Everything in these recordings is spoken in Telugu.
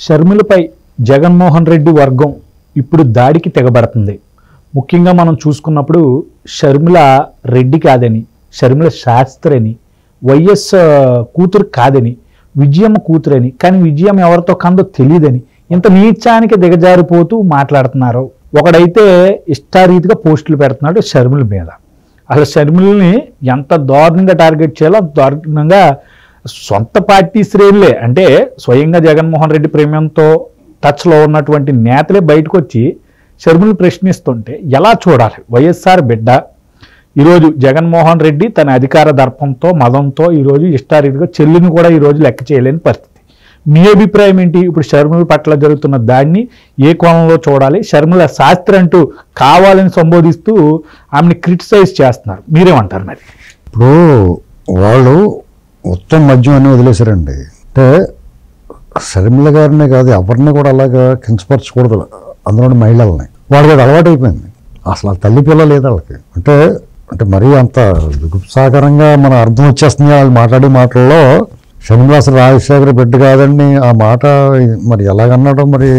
షర్మిలపై జగన్మోహన్ రెడ్డి వర్గం ఇప్పుడు దాడికి తెగబడుతుంది. ముఖ్యంగా మనం చూసుకున్నప్పుడు షర్మిల రెడ్డి కాదని, షర్మిల శాస్త్రి అని, వైఎస్ కూతురు కాదని, విజయమ్మ కూతురని, కానీ విజయం ఎవరితో కందో తెలియదని ఇంత నీచానికి దిగజారిపోతూ మాట్లాడుతున్నారు. ఒకడైతే ఇష్టారీతిగా పోస్టులు పెడుతున్నాడు షర్మిల మీద. అసలు షర్మిలని ఎంత దారుణంగా టార్గెట్ చేయాలో అంత దారుణంగా సొంత పార్టీ శ్రేణులే, అంటే స్వయంగా జగన్మోహన్ రెడ్డి ప్రేమంతో టచ్లో ఉన్నటువంటి నేతలే బయటకు వచ్చి షర్మిలను ప్రశ్నిస్తుంటే ఎలా చూడాలి? వైఎస్ఆర్ బిడ్డ ఈరోజు జగన్మోహన్ రెడ్డి తన అధికార దర్పంతో మదంతో ఈరోజు ఇష్టారీతిగా చెల్లిని కూడా ఈరోజు లెక్క చేయలేని పరిస్థితి. మీ అభిప్రాయం ఏంటి? ఇప్పుడు షర్మిల పట్ల జరుగుతున్న దాన్ని ఏ కోణంలో చూడాలి? షర్మిల శాస్త్రి అంటూ కావాలని సంబోధిస్తూ ఆమెని క్రిటిసైజ్ చేస్తున్నారు, మీరేమంటారు? మరి ఇప్పుడు వాళ్ళు మొత్తం మద్యం అని వదిలేశారండి. అంటే షర్మిల గారినే కాదు, ఎవరిని కూడా అలాగా కించపరచకూడదు, అందులో మహిళల్ని. వాళ్ళకి అది అలవాటు అయిపోయింది. అసలు ఆ తల్లి పిల్ల లేదు వాళ్ళకి. అంటే అంటే మరీ అంత విగుప్సాకరంగా మన అర్థం వచ్చేస్తుంది వాళ్ళు మాట్లాడే మాటల్లో. షర్మిల అసలు రాజశేఖర బిడ్డ కాదండి, ఆ మాట మరి ఎలాగన్నాడో మరి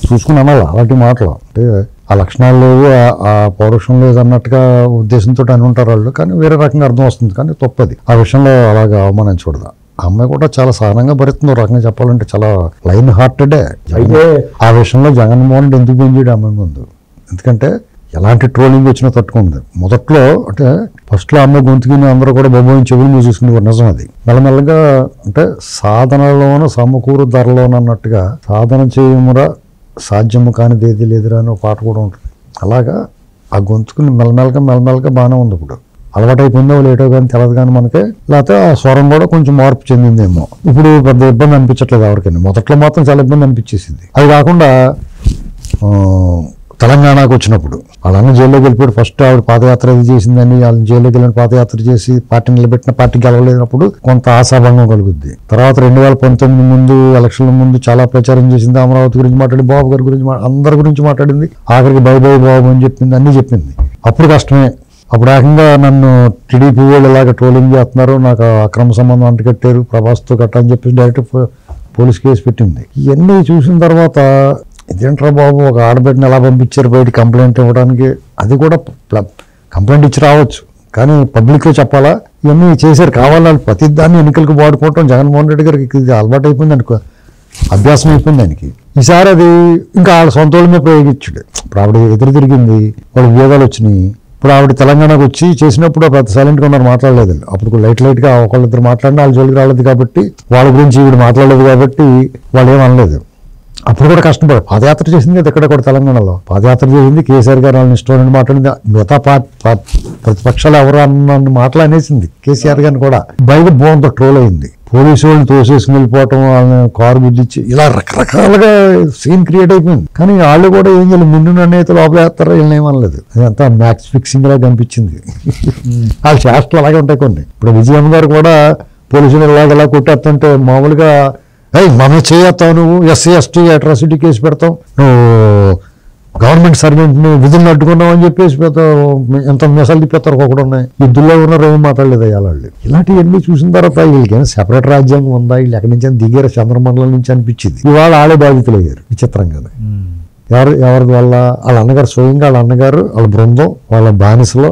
చూసుకుని అనాలి. అలాంటి మాటలు అంటే ఆ లక్షణాలు లేవు, ఆ పౌరుషం లేదు అన్నట్టుగా ఉద్దేశంతో అని ఉంటారు వాళ్ళు. కానీ వేరే రకంగా అర్థం వస్తుంది, కానీ తప్పది. ఆ విషయంలో అలాగా అవమానించకూడదు. ఆ అమ్మాయి కూడా చాలా సహనంగా భరిస్తుంది. ఒక రకంగా చెప్పాలంటే చాలా లైన్ హార్టెడే. అయితే ఆ విషయంలో జగన్మోహన్ రెడ్డి ఎందుకు పెంచాడు అమ్మాయి ముందు? ఎందుకంటే ఎలాంటి ట్రోలింగ్ వచ్చినా తట్టుకుంది. మొదట్లో అంటే ఫస్ట్లో అమ్మాయి గొంతుకుని అందరూ కూడా బొమ్మని చెవులు మూసేసుకునేవారు, నిజం అది. మెల్లమెల్లగా అంటే సాధనలోను సమకూరు ధరలోను అన్నట్టుగా సాధన చేయమురా సాధ్యము కానిది ఏది లేదురా అని ఒక పాట కూడా ఉంటుంది. అలాగా ఆ గొంతుకుని మెల్లమెల్లగా బాగానే ఉంది. ఇప్పుడు అలవాటు అయిపోయిందో లేటో కానీ తెలియదు కానీ మనకి, లేకపోతే ఆ స్వరం కూడా కొంచెం మార్పు చెందిందేమో. ఇప్పుడు పెద్ద ఇబ్బంది అనిపించట్లేదు ఎవరికైనా. మొదట్లో మాత్రం చాలా ఇబ్బంది అనిపించేసింది. అది కాకుండా తెలంగాణకు వచ్చినప్పుడు వాళ్ళన్న జైల్లోకి వెళ్ళిపోయాడు. ఫస్ట్ ఆవిడ పాదయాత్ర ఇది చేసిందని వాళ్ళని జైల్లోకి వెళ్ళిన పాదయాత్ర చేసి పార్టీ నిలబెట్టిన, పార్టీ గెలవలేనప్పుడు కొంత ఆశాభంగం కలుగుద్ది. తర్వాత 2019 ముందు ఎలక్షన్ల ముందు చాలా ప్రచారం చేసింది. అమరావతి గురించి మాట్లాడి, బాబు గారి గురించి, అందరి గురించి మాట్లాడింది. ఆఖరికి బాబు అని చెప్పింది, అన్నీ చెప్పింది. అప్పుడు కష్టమే. అప్పుడు ఏకంగా నన్ను టీడీపీ వాళ్ళు ఇలాగ ట్రోలింగ్ చేస్తున్నారు, నాకు అక్రమ సంబంధం అంటకట్టారు ప్రభాస్తో గట్ట అని చెప్పేసి డైరెక్ట్ పోలీస్ కేసు పెట్టింది. ఇవన్నీ చూసిన తర్వాత ఇదేంట్రా బాబు, ఒక ఆడబిడ్డని ఎలా పంపించారు బయట కంప్లైంట్ ఇవ్వడానికి? అది కూడా కంప్లైంట్ ఇచ్చి రావచ్చు, కానీ పబ్లిక్లో చెప్పాలా? ఇవన్నీ చేశారు కావాలని ప్రతి దాన్ని ఎన్నికలకు వాడుకోవటం. జగన్మోహన్ రెడ్డి గారికి ఇది అలవాటు అయిపోయింది అనుకో, అభ్యాసం అయిపోయింది ఆయనకి. ఈసారి అది ఇంకా వాళ్ళ సొంత వాళ్ళ మీద ప్రయోగించాడు. ఇప్పుడు ఆవిడ ఎదురు తిరిగింది, వాళ్ళ విభేదాలు వచ్చినాయి. ఇప్పుడు ఆవిడ తెలంగాణకు వచ్చి చేసినప్పుడు పెద్ద సైలెంట్గా ఉన్నారు, మాట్లాడలేదు. అప్పుడు లైట్గా ఒకళ్ళిద్దరు మాట్లాడినా వాళ్ళ జోలికి రాలేదు కాబట్టి, వాళ్ళ గురించి ఈవిడ మాట్లాడలేదు కాబట్టి వాళ్ళు ఏమనలేదు. అప్పుడు కూడా కష్టపడి పాదయాత్ర చేసింది కదా ఇక్కడ కూడా తెలంగాణలో. పాదయాత్ర చేసింది, కేసీఆర్ గారు వాళ్ళని ఇష్టం మాట్లాడింది. మిగతా ప్రతిపక్షాలు ఎవరు అన్న మాటలు అనేసింది. కేసీఆర్ గారిని కూడా బయట బోన్తో ట్రోల్ అయింది. పోలీసు వాళ్ళని తోసేసుకుని వెళ్ళిపోవటం, వాళ్ళని కారు గుద్దిచ్చి ఇలా రకరకాలుగా సీన్ క్రియేట్ అయిపోయింది. కానీ వాళ్ళు కూడా ఏం చేయాలి, ముందు నేత లోపల వేస్తారో వీళ్ళని ఏమనలేదు. అదంతా మ్యాచ్ ఫిక్సింగ్ లా కనిపించింది. వాళ్ళ చేష్టలు అలాగే ఉంటాయి కొన్ని. ఇప్పుడు విజయమ్మ గారు కూడా పోలీసులు ఇలా కొట్టేస్తుంటే మామూలుగా మనం చేయొస్తావు, నువ్వు ఎస్సీ ఎస్టీ అట్రాసిటీ కేసు పెడతావు, నువ్వు గవర్నమెంట్ సర్వెంట్ని విధులను అడ్డుకున్నావు అని చెప్పేసి ఎంత మెసలు తిప్పేస్తారు ఒకడు ఉన్నాయి. ఇద్దుల్లో ఉన్నారు, ఏమీ మాట్లాడలేదు వాళ్ళు. ఇలాంటివన్నీ చూసిన తర్వాత వీళ్ళకైనా సెపరేట్ రాజ్యాంగం ఉందా, వీళ్ళు ఎక్కడి నుంచి దిగారు చంద్రమండలం నుంచి అనిపించింది. ఇవాళ ఆడే బాధితులు అయ్యారు విచిత్రంగా. ఎవరి వల్ల? వాళ్ళ అన్నగారు, స్వయంగా వాళ్ళ అన్నగారు, వాళ్ళ బృందం, వాళ్ళ బానిసలో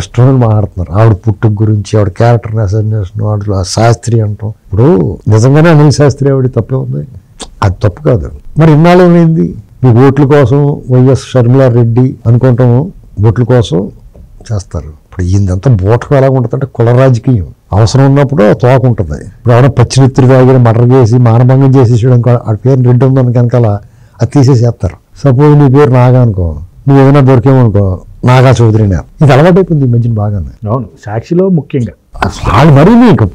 ఇష్టం మాట్లాడుతున్నారు. ఆవిడ పుట్టుక గురించి, ఆవిడ క్యారెక్టర్ అసోసియేషన్, ఆవిడ శాస్త్రి అంటాం. ఇప్పుడు నిజంగానే అనిల్ శాస్త్రి ఆవిడ తప్పే ఉంది, అది తప్పు కాదు. మరి ఇన్నాళ్ళు ఏమైంది? మీ ఓట్ల కోసం వైఎస్ షర్మిల రెడ్డి అనుకుంటాము, ఓట్ల కోసం చేస్తారు. ఇప్పుడు ఈయనంతా బోటకు ఎలా ఉంటుంది అంటే కుల రాజకీయం. అవసరం ఉన్నప్పుడు తోక ఉంటుంది. ఇప్పుడు ఎవరైనా పచ్చిమిత్రులు తాగిన మర్డర్ చేసి మానభంగం చేసేసాడు అనుకో, ఆ పేరు రెడ్డి ఉందని కనుక అది తీసేసేస్తారు. సపోజ్ నీ పేరు నాగా అనుకో, నువ్వు ఏదైనా దొరికేమనుకో నాగా చౌదరినా. ఇది అలవాటైపోయింది ఈ మధ్యన బాగానే. అవును, సాక్షిలో ముఖ్యంగా వాళ్ళు మరీ నీకు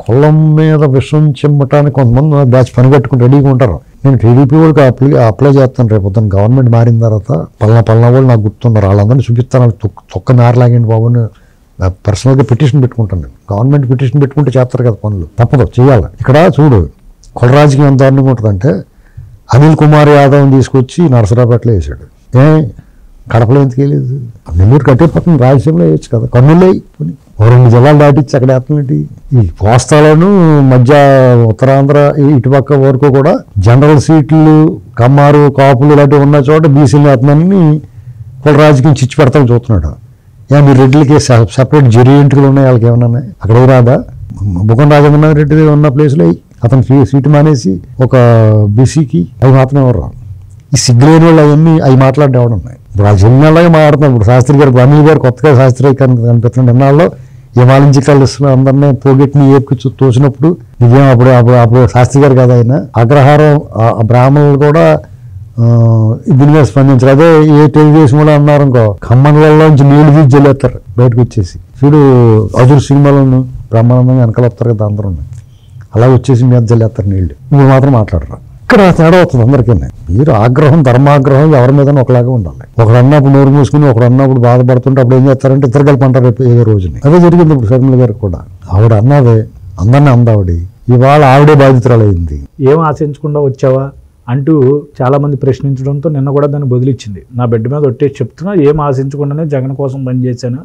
కొల్లం మీద విషం చెమ్మటానికి కొంతమంది బ్యాచ్ పని కట్టుకుని రెడీగా ఉంటారు. నేను టీడీపీ వాళ్ళకి అప్లై చేస్తాను రేపు పొద్దున్న గవర్నమెంట్ మారిన తర్వాత. పలానా వాళ్ళు నాకు గుర్తున్నారు, వాళ్ళందరినీ చూపిస్తాను. తొక్క నారలాగండి బాబు అని పర్సనల్గా పిటిషన్ పెట్టుకుంటాను నేను. గవర్నమెంట్ పిటిషన్ పెట్టుకుంటే చేస్తారు కదా పనులు, తప్పదు చేయాలి. ఇక్కడ చూడు, కుల రాజకీయం ఎంత దారుణంగా ఉంటుందంటే అనిల్ కుమార్ యాదవ్ని తీసుకొచ్చి నరసరావుపేటలో వేసాడు. కడపలో ఎందుకు వేయలేదు? నెల్లూరు కట్టే పక్కన రాయలసీమలో వేయచ్చు కదా, కర్నూలు వేయి, ఓ 2 జిల్లాలు దాటిచ్చి అక్కడ వేస్తామేంటి? ఈ కోస్తాలను మధ్య ఉత్తరాంధ్ర ఇటుపక్క వరకు కూడా జనరల్ సీట్లు, కమ్మారు, కాపులు ఇలాంటివి ఉన్న చోట బీసీలు వేస్తామని వాళ్ళ రాజకీయం చిచ్చి పెడతాను చూస్తున్నాడు. మీరు రెడ్డిలకి సపరేట్ జెరీ ఎంట్రీలు ఉన్నాయి, వాళ్ళకి ఏమన్నా అక్కడ రాదా? బుగ్గన రాజేంద్ర రెడ్డి ఉన్న ప్లేస్లో అతను సీటు మానేసి ఒక బీసీకి అవి మాత్రమే ఎవరు ఈ సిగ్గులేని వాళ్ళు అవి మాట్లాడేవాడు ఉన్నాయి. ఇప్పుడు ఆ జిల్లాలాగా మాట్లాడుతున్నాం. ఇప్పుడు శాస్త్రి గారు, అనిల్ గారు కొత్తగా శాస్త్రి కనిపిస్తున్నాడు. ఎన్నాళ్ళు హిమాలయం కలుస్తున్న అందరినీ పోగొట్టిని ఏపుకి తోచినప్పుడు ఇదేం అప్పుడు శాస్త్రి గారు కదా ఆయన అగ్రహారం బ్రాహ్మణులు కూడా దీని మీద స్పందించారు. అదే ఏ తెలుగుదేశం కూడా అన్నారు ఇంకో ఖమ్మన్లోంచి నీళ్లు తీసి జల్లేస్తారు బయటకు వచ్చేసి. చూడు అజుర్ సినిమాలను బ్రహ్మానందంగా వెనకాల వస్తారు కదా అందరూ, అలా వచ్చేసి మీద జల్లేస్తారు నీళ్లు. మీరు మాత్రం మాట్లాడరు. ఇక్కడ తేడా అవుతుంది అందరికీ. మీరు ఆగ్రహం, ధర్మాగ్రహం ఎవరి మీద ఒకలాగా ఉండాలి. ఒకడు అన్నప్పుడు నోరు మూసుకుని ఒకడు అన్నప్పుడు బాధపడుతుంటే అప్పుడు ఏం చేస్తారంటే ఇద్దరు కలిపి అంటారు ఏ రోజుని. అదే జరిగింది ఇప్పుడు షర్మిల గారికి కూడా. ఆవిడ అన్నదే అందరినీ అందావిడి, ఇవాళ ఆవిడే బాధితురాలైంది. ఏం ఆశించకుండా వచ్చావా అంటూ చాలా మంది ప్రశ్నించడంతో నిన్న కూడా దాన్ని బదిలిచ్చింది. నా బెడ్ మీద ఒట్టేసి చెప్తున్నా, ఏం ఆశించకుండానే జగన్ కోసం పనిచేశాను,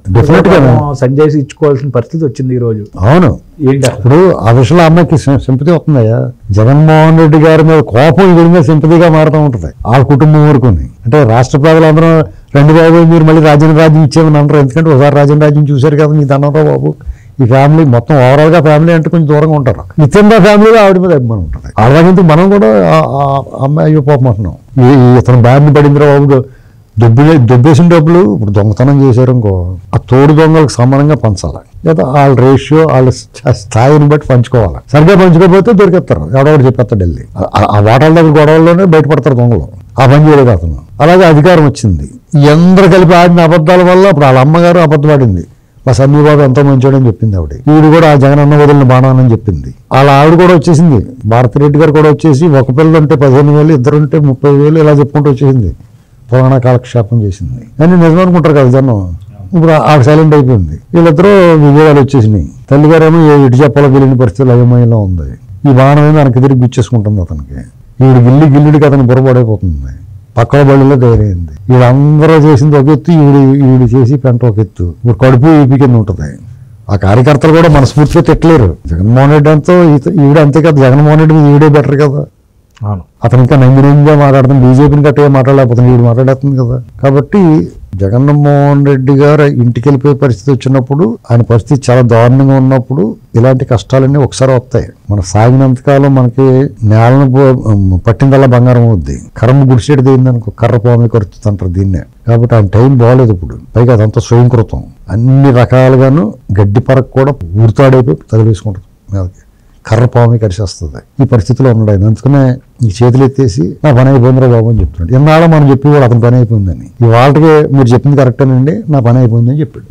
సంజయ్ ఇచ్చుకోవాల్సిన పరిస్థితి వచ్చింది ఈ రోజు. అవును, ఏంటి ఇప్పుడు ఆ విషయంలో అమ్మాయికి సింపతి వస్తుందయ్యా. జగన్మోహన్ రెడ్డి గారి మీద కోపం వీడి మీద సింపతిగా మారుతూ ఉంటుంది ఆ కుటుంబం వరకుని. అంటే రాష్ట్ర ప్రజలందరూ 2 బాబు మీరు మళ్ళీ రాజ్యం ఇచ్చేమని అంటారు. ఎందుకంటే ఒకసారి రాజ్యం చూశారు కదా మీ దండరావు బాబు. ఈ ఫ్యామిలీ మొత్తం ఓవరాల్ గా ఫ్యామిలీ అంటే కొంచెం దూరంగా ఉంటారు. నిత్యంగా ఫ్యామిలీలో ఆవిడ మీద అభిమానం ఉంటుంది. అలాగంటే మనం కూడా అమ్మాయి పాపం అంటున్నాం. ఇతను బారిన పడిందిరా బాబు, దొబ్బేసిన డబ్బులు ఇప్పుడు దొంగతనం చేశారు అనుకో, ఆ తోడు దొంగలకు సమానంగా పంచాలి, లేదా వాళ్ళ రేషియో వాళ్ళ స్థాయిని బట్టి పంచుకోవాలి. సరిగ్గా పంచుకోకపోతే దొరికేస్తారు, ఎవడొకటి చెప్పేస్తాడు వెళ్ళి. ఆ వాటాల దగ్గర గొడవల్లోనే బయటపడతారు దొంగలు. ఆ పని చేయలేదు అతను. అలాగే అధికారం వచ్చింది, అందరు కలిపి ఆడిన అబద్ధాల వల్ల ఇప్పుడు వాళ్ళ అమ్మగారు అబద్ధపడింది. మా సన్నీ బాబు ఎంతో మంచోడని చెప్పింది ఆవిడ. ఈవిడ కూడా ఆ జగన్ అన్న వదిలిన బాణాలని చెప్పింది. అలా ఆవిడ కూడా వచ్చేసింది. భారతిరెడ్డి గారు కూడా వచ్చేసి ఒక పిల్లలు ఉంటే 15,000, ఇద్దరుంటే 30,000 ఇలా చెప్పుకుంటూ వచ్చేసింది. పురాణ కాలక్షేపం చేసింది అని నిజం అనుకుంటారు కదా జనం. ఇప్పుడు ఆ సైలెంట్ అయిపోయింది. వీళ్ళిద్దరూ విజయాలు వచ్చేసినాయి. తల్లిగారేమో ఇటు చెప్పాలో తెలియని పరిస్థితులు అయోమయంలో ఉంది. ఈ బాణం ఏమో వెనక్కి తిరిగి గుచ్చేసుకుంటుంది అతనికి. ఈవిడ గిల్లిడికి అతను బుర్రపడైపోతుంది. పక్కన బళ్ళలో తయారైంది. వీళ్ళందరూ చేసింది ఒక ఎత్తు, ఈవిడ చేసి పెంట ఒక ఎత్తు. ఇప్పుడు కడుపు ఈపి కింద ఉంటుంది. ఆ కార్యకర్తలు కూడా మనస్ఫూర్తిగా తిట్టలేరు. జగన్మోహన్ రెడ్డి అంతా ఈవిడ అంతే కదా, జగన్మోహన్ రెడ్డి ఈవిడే బెటర్ కదా. అవును, అతను ఇంకా నంగినంగా మాట్లాడుతుంది. బీజేపీని గట్టిగా మాట్లాడలేకపోతుంది, వీడు మాట్లాడేస్తుంది కదా. కాబట్టి జగన్మోహన్ రెడ్డి గారు ఇంటికి వెళ్ళిపోయే పరిస్థితి వచ్చినప్పుడు, ఆయన పరిస్థితి చాలా దారుణంగా ఉన్నప్పుడు ఇలాంటి కష్టాలన్నీ ఒకసారి వస్తాయి. మన సాగినంతకాలం మనకి నేలను పట్టిందల్లా బంగారం అవుద్ది. కర్మ గుడిసేది ఏందనుకో, కర్ర పామి ఖర్చు అంటారు దీన్నే. కాబట్టి ఆయన టైం బాగోలేదు ఇప్పుడు. పైగా అదంతా స్వయంకృతం. అన్ని రకాలుగాను గడ్డి పరకు కూడా ఊరుతాడైపోయి తగిలేసుకుంటుంది మీదకి. కర్ర పాము కరిచేస్తుంది. ఈ పరిస్థితిలో ఉన్నాడు ఆయన. అందుకనే ఈ చేతులు ఎత్తేసి నా పని అయిపోయిందిరా బాబు అని చెప్తున్నాడు. ఎన్నాళ్ళో మనం చెప్పి కూడా అతని పని అయిపోయిందని. ఈ వాళ్ళకి మీరు చెప్పింది కరెక్టేనండి, నా పని అయిపోయిందని చెప్పాడు.